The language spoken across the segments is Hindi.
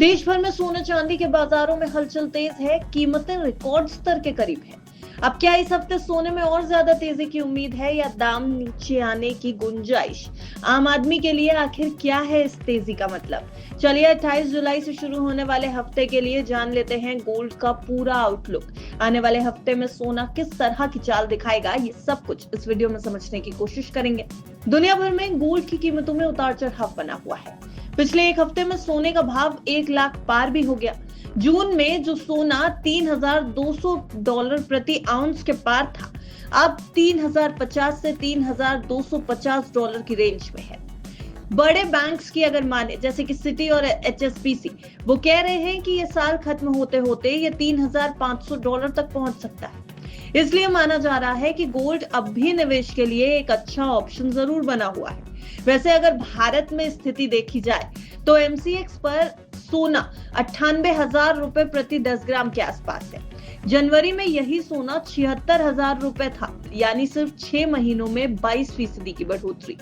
देश भर में सोने चांदी के बाजारों में हलचल तेज है, कीमतें रिकॉर्ड स्तर के करीब है। अब क्या इस हफ्ते सोने में और ज्यादा तेजी की उम्मीद है या दाम नीचे आने की गुंजाइश? आम आदमी के लिए आखिर क्या है इस तेजी का मतलब? चलिए 28 जुलाई से शुरू होने वाले हफ्ते के लिए जान लेते हैं गोल्ड का पूरा आउटलुक। आने वाले हफ्ते में सोना किस तरह की चाल दिखाएगा, ये सब कुछ इस वीडियो में समझने की कोशिश करेंगे। दुनिया भर में गोल्ड की कीमतों में उतार चढ़ाव बना हुआ है। पिछले एक हफ्ते में सोने का भाव 1 लाख पार भी हो गया। जून में जो सोना $3,200 प्रति आउंस के पार था, अब 3,050 से $3,250 की रेंज में है। बड़े बैंक्स की अगर माने, जैसे कि सिटी और HSBC, वो कह रहे हैं कि ये साल खत्म होते होते ये $3,500 तक पहुंच सकता है। इसलिए माना जा रहा है कि गोल्ड अब भी निवेश के लिए एक अच्छा ऑप्शन जरूर बना हुआ है। वैसे अगर भारत में स्थिति देखी जाए तो MCX पर सोना 98,000 रुपए प्रति 10 ग्राम के आसपास है। जनवरी में यही सोना 76,000 रुपए था, यानी सिर्फ 6 महीनों में 22% की बढ़ोतरी।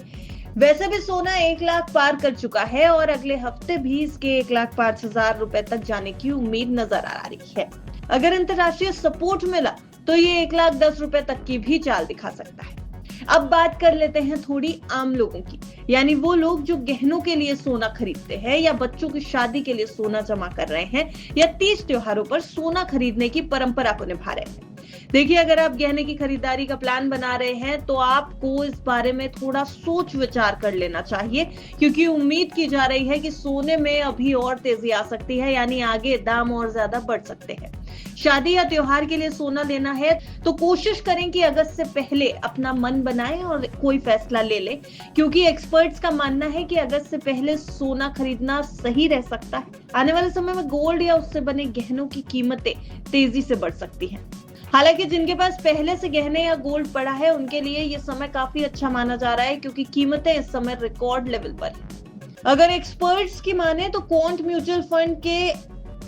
वैसे भी सोना 1 लाख पार कर चुका है और अगले हफ्ते भी इसके 1,05,000 रुपए तक जाने की उम्मीद नजर आ रही है। अगर अंतरराष्ट्रीय सपोर्ट मिला तो ये 1,10,000 रुपए तक की भी चाल दिखा सकता है। अब बात कर लेते हैं थोड़ी आम लोगों की, यानी वो लोग जो गहनों के लिए सोना खरीदते हैं या बच्चों की शादी के लिए सोना जमा कर रहे हैं या तीज त्योहारों पर सोना खरीदने की परंपरा को निभा रहे हैं। देखिए, अगर आप गहने की खरीदारी का प्लान बना रहे हैं तो आपको इस बारे में थोड़ा सोच विचार कर लेना चाहिए, क्योंकि उम्मीद की जा रही है कि सोने में अभी और तेजी आ सकती है, यानी आगे दाम और ज्यादा बढ़ सकते हैं। शादी या त्योहार के लिए सोना लेना है तो कोशिश करें कि अगस्त से पहले अपना मन बनाएं और कोई फैसला ले लें, क्योंकि एक्सपर्ट्स का मानना है कि अगस्त से पहले सोना खरीदना सही रह सकता है। आने वाले समय में गोल्ड या उससे बने गहनों की कीमतें तेजी से बढ़ सकती हैं। हालांकि जिनके पास पहले से गहने या गोल्ड पड़ा है उनके लिए ये समय काफी अच्छा माना जा रहा है, क्योंकि कीमतें इस समय रिकॉर्ड लेवल पर है। अगर एक्सपर्ट्स की माने तो क्वांट म्यूचुअल फंड के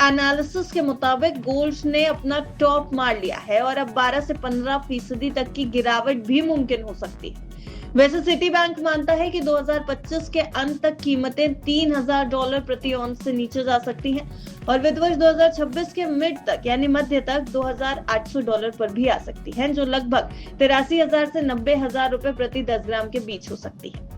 एनालिसिस के मुताबिक गोल्ड ने अपना टॉप मार लिया है और अब 12 से 15% तक की गिरावट भी मुमकिन हो सकती है। वैसे सिटी बैंक मानता है कि 2025 के अंत तक कीमतें $3,000 प्रति औंस से नीचे जा सकती हैं और वित्त वर्ष 2026 के मिड तक, यानी मध्य तक, $2,800 पर भी आ सकती हैं, जो लगभग 83,000 से 90,000 रुपए प्रति 10 ग्राम के बीच हो सकती है।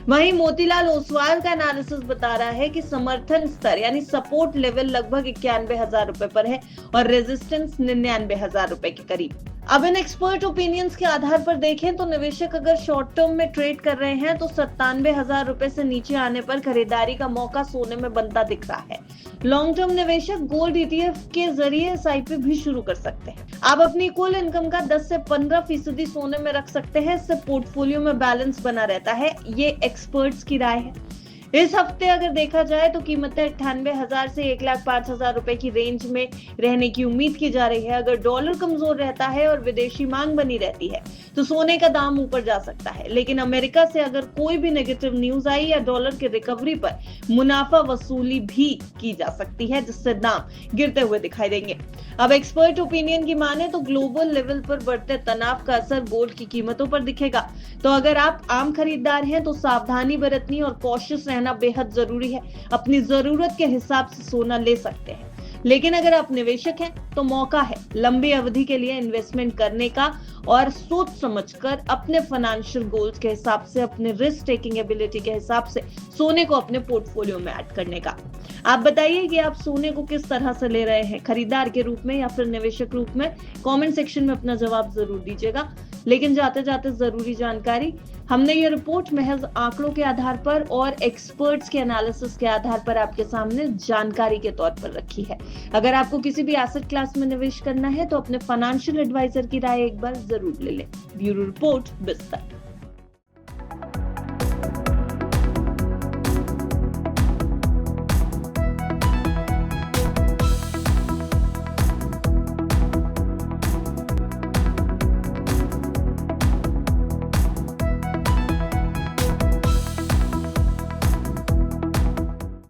वहीं मोतीलाल ओसवाल का एनालिसिस बता रहा है कि समर्थन स्तर यानी सपोर्ट लेवल लगभग 91,000 रुपए पर है और रेजिस्टेंस 99,000 रुपए के करीब। अब इन एक्सपर्ट ओपिनियंस के आधार पर देखें तो निवेशक अगर शॉर्ट टर्म में ट्रेड कर रहे हैं तो 97,000 रुपए से नीचे आने पर खरीदारी का मौका सोने में बनता दिख रहा है। लॉन्ग टर्म निवेशक गोल्ड ETF के जरिए SIP भी शुरू कर सकते हैं। आप अपनी कुल इनकम का 10 से 15% सोने में रख सकते हैं, इससे पोर्टफोलियो में बैलेंस बना रहता है। ये एक्सपर्ट्स की राय है। इस हफ्ते अगर देखा जाए तो कीमतें 98,000 से 1,05,000 रुपए की रेंज में रहने की उम्मीद की जा रही है। अगर डॉलर कमजोर रहता है और विदेशी मांग बनी रहती है तो सोने का दाम ऊपर जा सकता है, लेकिन अमेरिका से अगर कोई भी नेगेटिव न्यूज आई या डॉलर की रिकवरी पर मुनाफा वसूली भी की जा सकती है, जिससे दाम गिरते हुए दिखाई देंगे। अब एक्सपर्ट ओपिनियन की माने तो ग्लोबल लेवल पर बढ़ते तनाव का असर गोल्ड की कीमतों पर दिखेगा। तो अगर आप आम खरीदार हैं तो सावधानी बरतनी और कॉशियस रहना बेहद जरूरी है। अपनी जरूरत के हिसाब से सोना ले सकते हैं, लेकिन अगर आप निवेशक हैं तो मौका है लंबी अवधि के लिए इन्वेस्टमेंट करने का और सोच समझकर अपने फाइनेंशियल गोल्स के हिसाब से, अपने रिस्क टेकिंग एबिलिटी के हिसाब से सोने को अपने पोर्टफोलियो में ऐड करने का। आप बताइए कि आप सोने को किस तरह से ले रहे हैं, खरीदार के रूप में या फिर निवेशक रूप में? कमेंट सेक्शन में अपना जवाब जरूर दीजिएगा। लेकिन जाते जाते जरूरी जानकारी, हमने ये रिपोर्ट महज आंकड़ों के आधार पर और एक्सपर्ट्स के एनालिसिस के आधार पर आपके सामने जानकारी के तौर पर रखी है। अगर आपको किसी भी एसेट क्लास में निवेश करना है तो अपने फाइनेंशियल एडवाइजर की राय एक बार जरूर ले लें। ब्यूरो रिपोर्ट, बिस्तर।